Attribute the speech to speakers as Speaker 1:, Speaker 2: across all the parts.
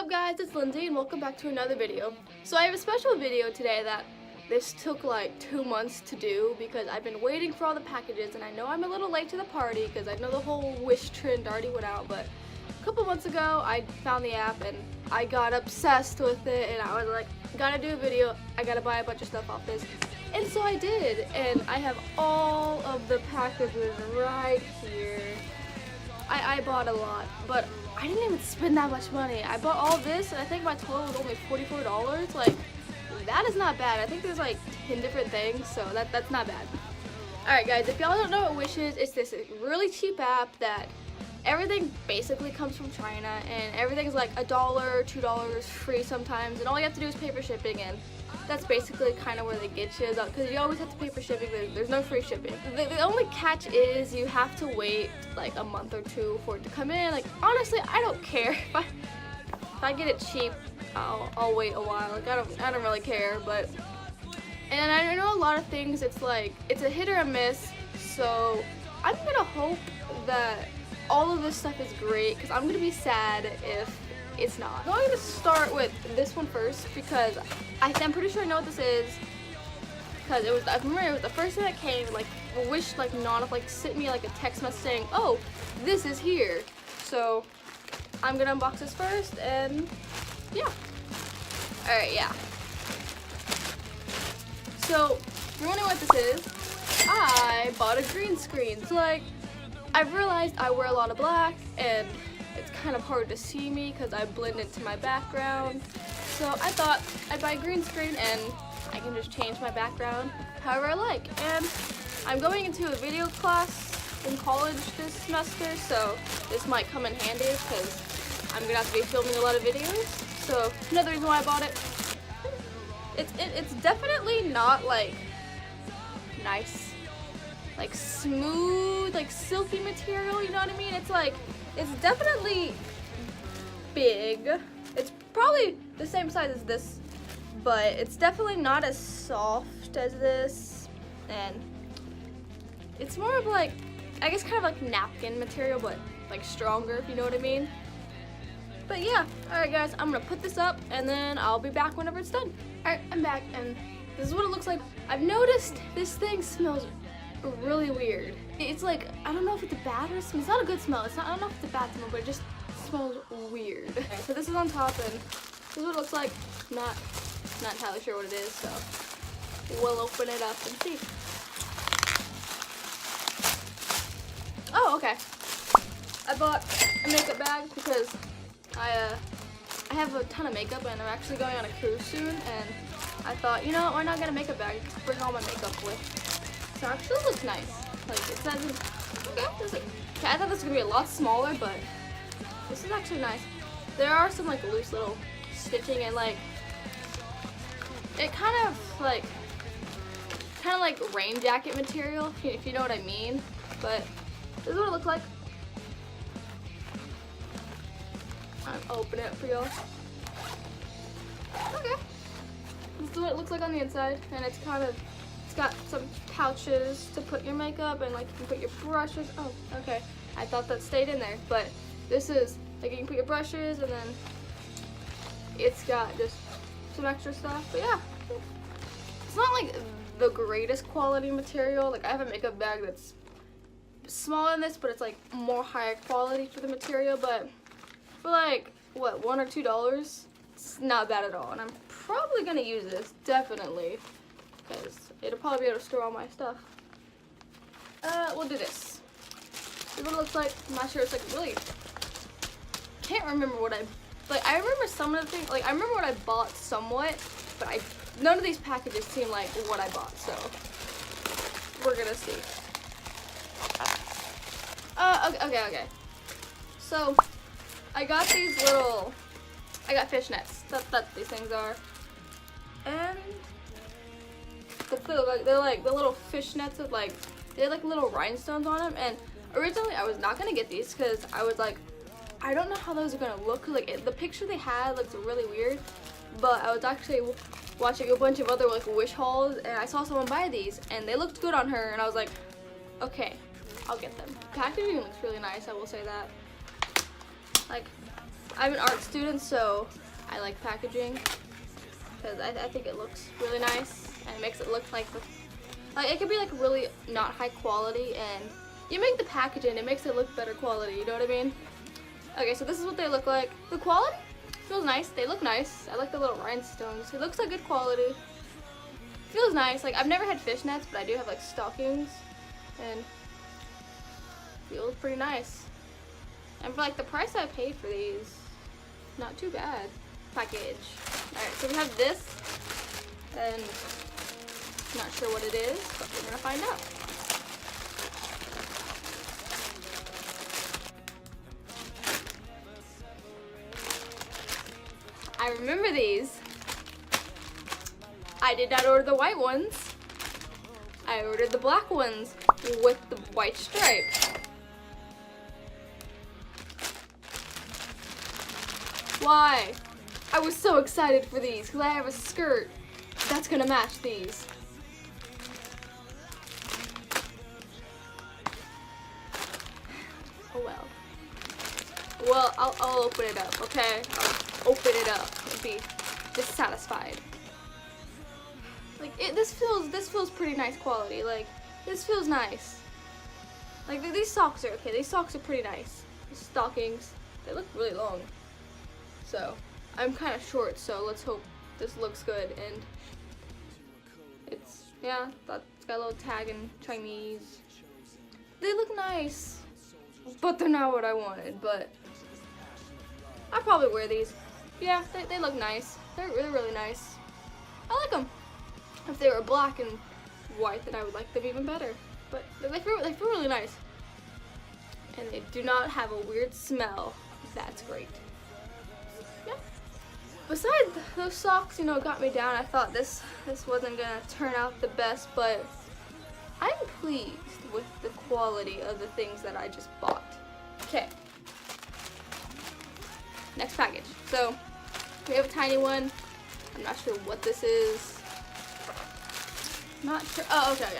Speaker 1: up guys, it's Lindsay and welcome back to another video. So I have a special video today that this took like 2 months to do because I've been waiting for all the packages, and I know I'm a little late to the party because I know the whole Wish trend already went out, but a couple months ago I found the app and I got obsessed with it, and I was like, gotta do a video, I gotta buy a bunch of stuff off this. And so I did, and I have all of the packages right here. I bought a lot, but I didn't even spend that much money. I bought all this, and I think my total was only $44. Like, that is not bad. I think there's like 10 different things, so that's not bad. Alright guys, if y'all don't know what Wish is, it's this really cheap app that everything basically comes from China, and everything's like $1, $2 free sometimes, and all you have to do is pay for shipping, and that's basically kind of where they get you, because you always have to pay for shipping. There's no free shipping. The only catch is you have to wait like a month or two for it to come in. Like, honestly, I don't care. If I get it cheap, I'll wait a while. Like, I don't really care. But, and I know a lot of things, it's like, it's a hit or a miss, so I'm gonna hope that all of this stuff is great, because I'm gonna be sad if it's not. I'm going to start with this one first because I'm pretty sure I know what this is, because I remember it was the first thing that came. Like, Wish sent me like a text message saying, oh, this is here. So I'm gonna unbox this first, and yeah. Alright, yeah. So if you're wondering what this is, I bought a green screen. So like, I've realized I wear a lot of black, and it's kind of hard to see me because I blend into my background. So I thought I'd buy a green screen and I can just change my background however I like. And I'm going into a video class in college this semester, so this might come in handy because I'm gonna have to be filming a lot of videos. So another reason why I bought it. It's definitely not like nice, like smooth, like silky material, you know what I mean? It's like, it's definitely big. It's probably the same size as this, but it's definitely not as soft as this, and it's more of like, I guess kind of like napkin material, but like stronger, if you know what I mean. But yeah, alright guys, I'm gonna put this up and then I'll be back whenever it's done. Alright, I'm back, and this is what it looks like. I've noticed this thing smells really weird. It's like, I don't know if it's a bad or smell. It's not a good smell. I don't know if it's a bad smell, but it just smells weird. Okay, so this is on top, and this is what it looks like. Not entirely sure what it is, so we'll open it up and see. Oh, okay. I bought a makeup bag because I have a ton of makeup, and I'm actually going on a cruise soon, and I thought, you know what, why not get a makeup bag to bring all my makeup with? So it actually looks nice. Like, it says, okay, I thought this was gonna be a lot smaller, but this is actually nice. There are some like loose little stitching, and like, it kind of like rain jacket material, if you know what I mean. But this is what it looks like. I'll open it for y'all. Okay. This is what it looks like on the inside, and it's got some pouches to put your makeup, and like you can put your brushes. Oh, okay. I thought that stayed in there, but this is like you can put your brushes, and then it's got just some extra stuff. But yeah, it's not like the greatest quality material. Like, I have a makeup bag that's smaller than this, but it's like more higher quality for the material. But for like what, $1 or $2, it's not bad at all, and I'm probably gonna use this definitely, because it'll probably be able to store all my stuff. We'll do this. This is what it looks like. I'm not sure. It's like really, can't remember what I remember some of the things. Like, I remember what I bought somewhat, but none of these packages seem like what I bought. So we're gonna see. Okay. So I got these little. I got fishnets. That's what these things are, and they're like the little fishnets with like, they have like little rhinestones on them. And originally I was not gonna get these because I was like, I don't know how those are gonna look. Like, the picture they had looks really weird, but I was actually watching a bunch of other like Wish hauls, and I saw someone buy these and they looked good on her, and I was like, okay, I'll get them. Packaging looks really nice, I will say that. Like, I'm an art student, so I like packaging because I think it looks really nice and it makes it look like it could be like really not high quality, and you make the packaging, it makes it look better quality, you know what I mean? Okay, so this is what they look like. The quality feels nice. They look nice. I like the little rhinestones. It looks like good quality. Feels nice. Like, I've never had fishnets, but I do have like stockings, and feels pretty nice. And for like the price I paid for these, not too bad. Package. Alright, so we have this, and not sure what it is, but we're gonna find out. I remember these. I did not order the white ones. I ordered the black ones with the white stripe. Why? I was so excited for these because I have a skirt that's gonna match these. Oh well. Well, I'll open it up, okay? I'll open it up and be dissatisfied. Like, this feels pretty nice quality. Like, this feels nice. Like, these socks are okay. These socks are pretty nice. The stockings, they look really long. So, I'm kind of short, so let's hope this looks good. And it's, yeah, it's got a little tag in Chinese. They look nice, but they're not what I wanted. But I'll probably wear these. Yeah, they look nice. They're really nice. I like them. If they were black and white, then I would like them even better. But they feel really nice. And they do not have a weird smell. That's great. Yeah. Besides those socks, you know, got me down. I thought this wasn't gonna turn out the best, but I'm pleased with the quality of the things that I just bought. Okay. Next package. So we have a tiny one. I'm not sure what this is. Not sure. Oh, okay.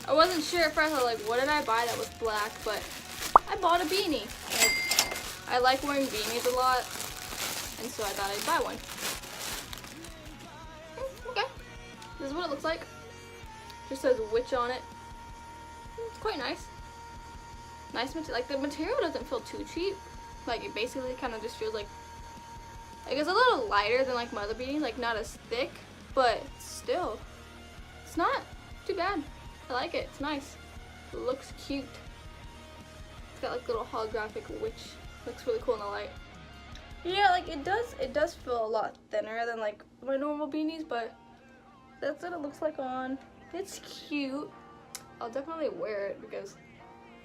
Speaker 1: I wasn't sure at first. I was like, what did I buy that was black? But I bought a beanie. I like wearing beanies a lot, and so I thought I'd buy one. Okay. This is what it looks like. Just says witch on it. It's quite nice. Nice material. Like, the material doesn't feel too cheap. Like, it basically kind of just feels like it's a little lighter than like my other beanies. Like, not as thick, but still, it's not too bad. I like it. It's nice. It looks cute. It's got like little holographic witch. Looks really cool in the light. Yeah, like it does feel a lot thinner than like my normal beanies, but that's what it looks like on. It's cute. I'll definitely wear it because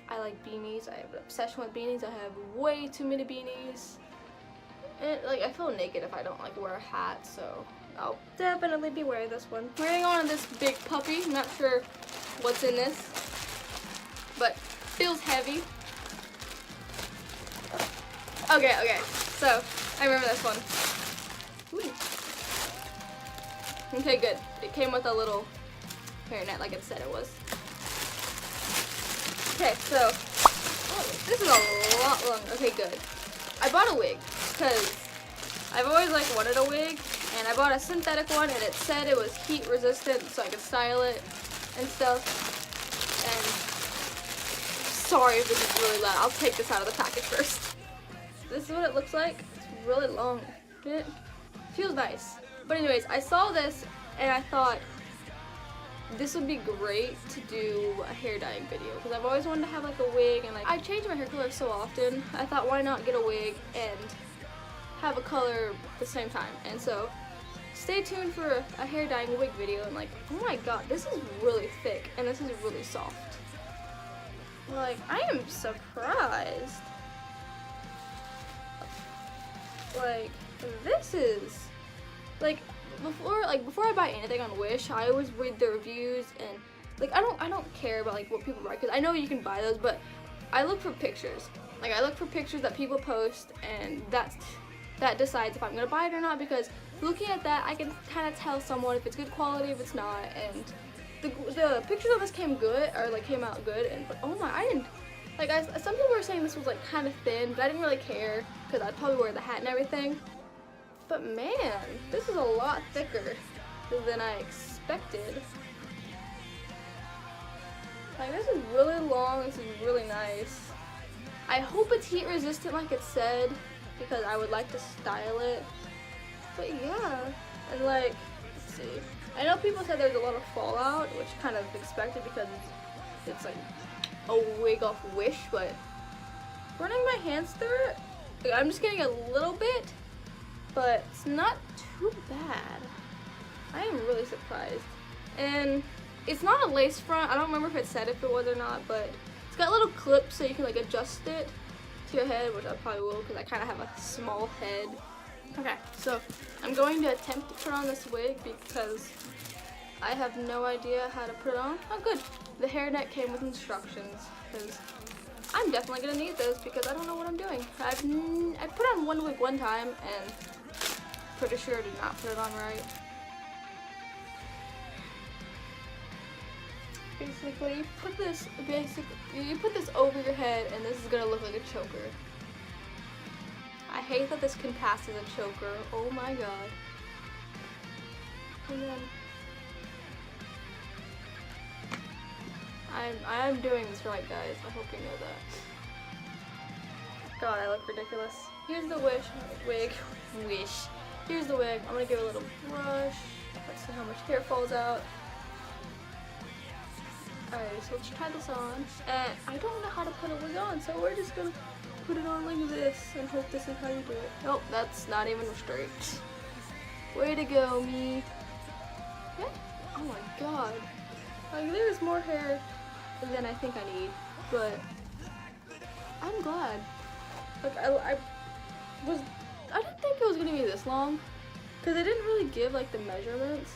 Speaker 1: I like beanies. I have an obsession with beanies. I have way too many beanies. And like, I feel naked if I don't like wear a hat, so I'll definitely be wearing this one. Wearing on this big puppy. I'm not sure what's in this, but feels heavy. Okay. So I remember this one. Ooh. Okay, good. It came with a little hairnet, like it said it was. Okay, so this is a lot longer. Okay, good. I bought a wig because I've always like wanted a wig, and I bought a synthetic one, and it said it was heat resistant, so I could style it and stuff. And sorry if this is really loud. I'll take this out of the package first. This is what it looks like. It's really long. It feels nice. But anyways, I saw this and I thought this would be great to do a hair dyeing video because I've always wanted to have like a wig, and like I change my hair color so often. I thought, why not get a wig and have a color at the same time? And so stay tuned for a hair dyeing wig video. And like, oh my god, this is really thick and this is really soft. Like, I am surprised. Like, this is like before I buy anything on Wish, I always read the reviews, and like I don't care about like what people write because I know you can buy those, but I look for pictures. Like, I look for pictures that people post, and that decides if I'm gonna buy it or not, because looking at that I can kind of tell someone if it's good quality, if it's not. And the pictures of this came out good, and but oh my, Like, some people were saying this was like kind of thin, but I didn't really care because I'd probably wear the hat and everything. But man, this is a lot thicker than I expected. Like, this is really long, this is really nice. I hope it's heat resistant like it said, because I would like to style it. But yeah, and like, let's see. I know people said there's a lot of fallout, which kind of expected because it's like a wig off Wish, but running my hands through it, like, I'm just getting a little bit, but it's not too bad. I am really surprised. And it's not a lace front. I don't remember if it said if it was or not, but it's got little clips so you can like adjust it to your head, which I probably will because I kind of have a small head. Okay, so I'm going to attempt to put on this wig because I have no idea how to put it on. Oh good, the hairnet came with instructions because I'm definitely going to need this because I don't know what I'm doing. I put on one wig one time and pretty sure I did not put it on right. Basically, you put this over your head and this is going to look like a choker. I hate that this can pass as a choker. Oh my god. And then I'm doing this right, guys. I hope you know that. God, I look ridiculous. Here's the wig. Here's the wig. I'm gonna give it a little brush. Let's see how much hair falls out. Alright, so let's try this on. And I don't know how to put a wig on, so we're just gonna put it on like this and hope this is how you do it. Nope, that's not even straight. Way to go, me. Yeah. Oh my god. Like, there's more hair than I think I need, but I'm glad. Like, I didn't think it was gonna be this long, because they didn't really give like the measurements.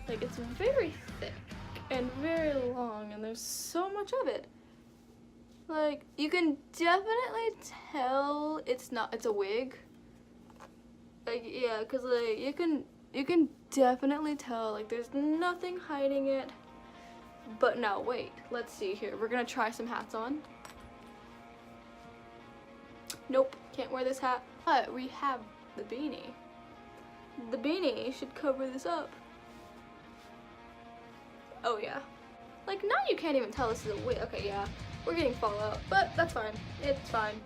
Speaker 1: Like, it's very thick and very long, and there's so much of it. Like, you can definitely tell it's a wig. Like, yeah, because like you can definitely tell, like, there's nothing hiding it. But no, wait, let's see here. We're gonna try some hats on. Nope, can't wear this hat. But we have the beanie. The beanie should cover this up. Oh yeah. Like, now you can't even tell this is a wig. Okay, yeah, we're getting fallout, but that's fine. It's fine.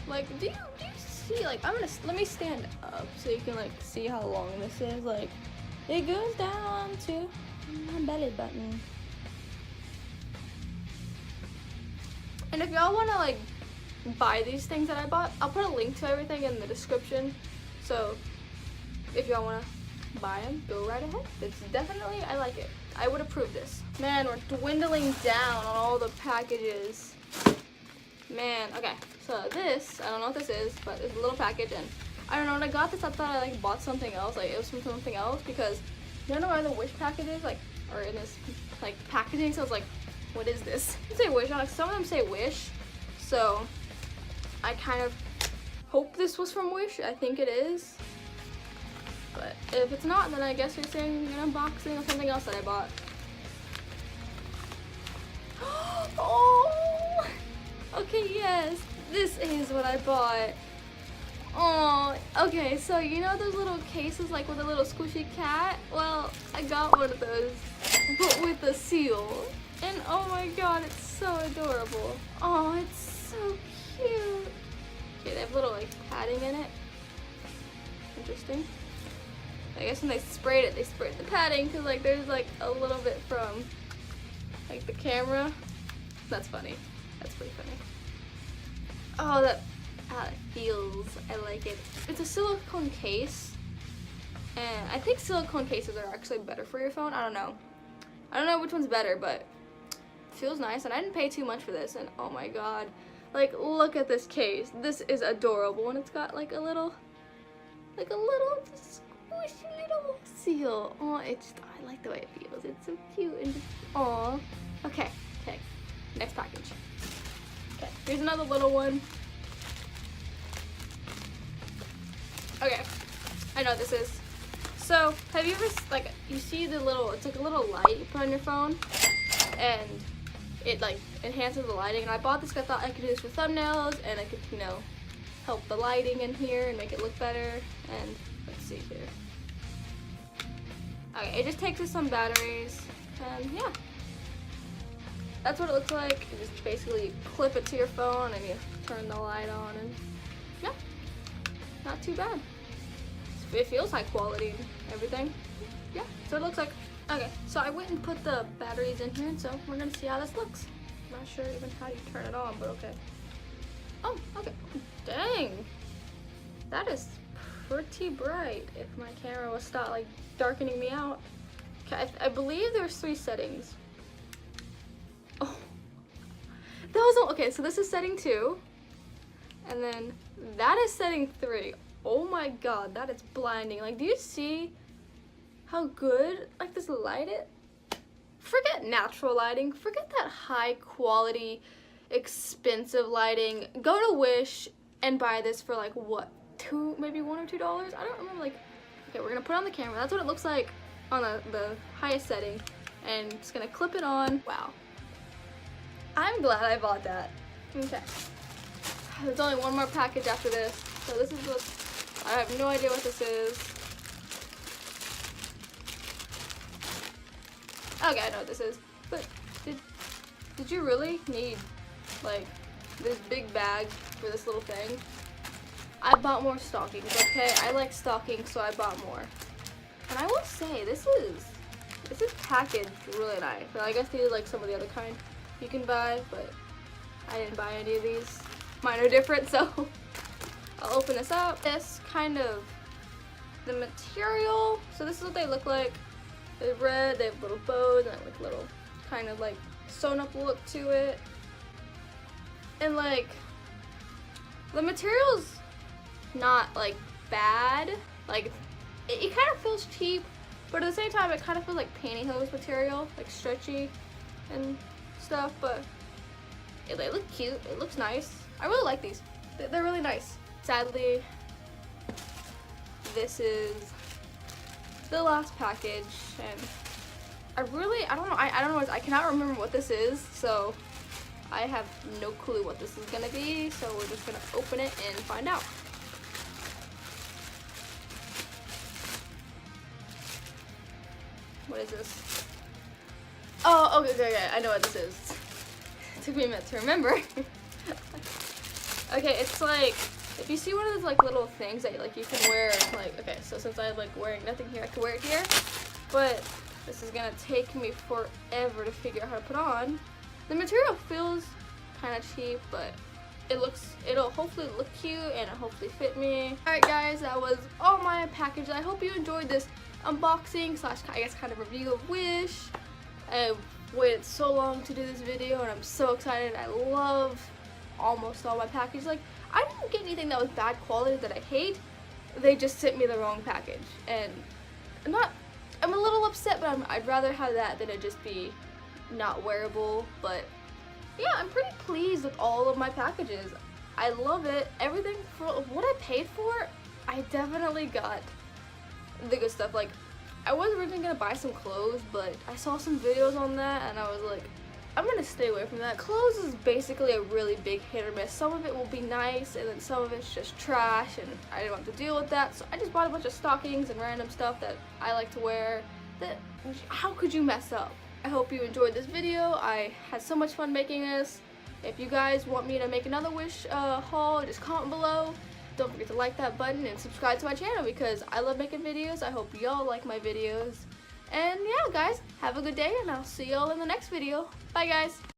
Speaker 1: Like, do you see, like, let me stand up so you can like see how long this is. Like, it goes down to my belly button. And if y'all wanna like buy these things that I bought, I'll put a link to everything in the description. So if y'all wanna buy them, go right ahead. It's definitely, I like it. I would approve this. Man, we're dwindling down on all the packages. Man, okay, so this, I don't know what this is, but it's a little package, and I don't know, when I got this, I thought I like bought something else, like it was from something else, because you don't know why the Wish packages, like, are in this, like, packaging, so I was like, what is this? I say Wish, like, some of them say Wish, so I kind of hope this was from Wish. I think it is. But if it's not, then I guess you're saying an unboxing of something else that I bought. Oh! Okay, yes, this is what I bought. Oh, okay, so you know those little cases like with a little squishy cat? Well, I got one of those, but with a seal. And oh my god, it's so adorable. Oh, it's so cute. Okay, they have little like padding in it. Interesting. I guess when they sprayed it, they sprayed the padding because like there's like a little bit from like the camera. That's funny. That's pretty funny. Oh, that feels. I like it. It's a silicone case, and I think silicone cases are actually better for your phone. I don't know. I don't know which one's better, but it feels nice. And I didn't pay too much for this. And oh my god, like look at this case. This is adorable, and it's got like a little squishy little seal. Oh, I like the way it feels. It's so cute and just, aw. Okay, next package. Okay, here's another little one. Okay, I know what this is. So, have you ever, like, you see the little, it's like a little light you put on your phone, and it like enhances the lighting. And I bought this because I thought I could do this for thumbnails, and I could, you know, help the lighting in here and make it look better. And let's see here. Okay, it just takes us some batteries, and yeah. That's what it looks like. You just basically clip it to your phone and you turn the light on, and yeah, not too bad. It feels high quality and everything. Yeah, so it looks like, okay, so I went and put the batteries in here, so we're gonna see how this looks. I'm not sure even how you turn it on, but okay. Oh, okay, dang. That is pretty bright if my camera was stop like darkening me out. Okay, I believe there's 3 settings. Oh, that was, okay, so this is setting 2, and then that is setting 3. Oh my god, that is blinding. Like, do you see how good like this light is? Forget natural lighting, forget that high quality expensive lighting. Go to Wish and buy this for like what, maybe $1 or $2? I don't remember. Like, okay, we're gonna put it on the camera. That's what it looks like on the highest setting, and just gonna clip it on. Wow, I'm glad I bought that. Okay, there's only one more package after this, so this is what, I have no idea what this is. Okay, I know what this is, but did you really need like this big bag for this little thing? I bought more stockings, okay? I like stockings, so I bought more. And I will say, this is packaged really nice. So I guess these are like some of the other kind you can buy, but I didn't buy any of these. Mine are different, so I'll open this up. This kind of, the material, so this is what they look like. They're red, they have little bows, and like little kind of like sewn up look to it. And like, the material's not like bad. Like, it kind of feels cheap, but at the same time it kind of feels like pantyhose material, like stretchy and stuff, but they look cute. It looks nice. I really like these. They're really nice. Sadly, this is the last package, and I don't know, I cannot remember what this is, so I have no clue what this is gonna be, so we're just gonna open it and find out. What is this? Oh, okay, I know what this is. It took me a minute to remember. Okay, it's like, if you see one of those like little things that like you can wear, like, okay, so since I'm like wearing nothing here, I can wear it here, but this is gonna take me forever to figure out how to put on. The material feels kind of cheap, but it'll hopefully look cute and it'll hopefully fit me. Alright guys, that was all my packages. I hope you enjoyed this unboxing slash, I guess, kind of review of Wish. I waited so long to do this video, and I'm so excited. I love almost all my packages. Like, I didn't get anything that was bad quality that I hate. They just sent me the wrong package, and I'm a little upset, but I'd rather have that than it just be not wearable. But yeah, I'm pretty pleased with all of my packages. I love it. Everything for what I paid for, I definitely got the good stuff. Like, I was originally gonna buy some clothes, but I saw some videos on that and I was like, I'm gonna stay away from that. Clothes is basically a really big hit or miss. Some of it will be nice and then some of it's just trash, and I didn't want to deal with that, so I just bought a bunch of stockings and random stuff that I like to wear. That, how could you mess up? I hope you enjoyed this video. I had so much fun making this. If you guys want me to make another Wish haul, just comment below. Don't forget to like that button and subscribe to my channel because I love making videos. I hope y'all like my videos. And yeah, guys, have a good day, and I'll see y'all in the next video. Bye, guys.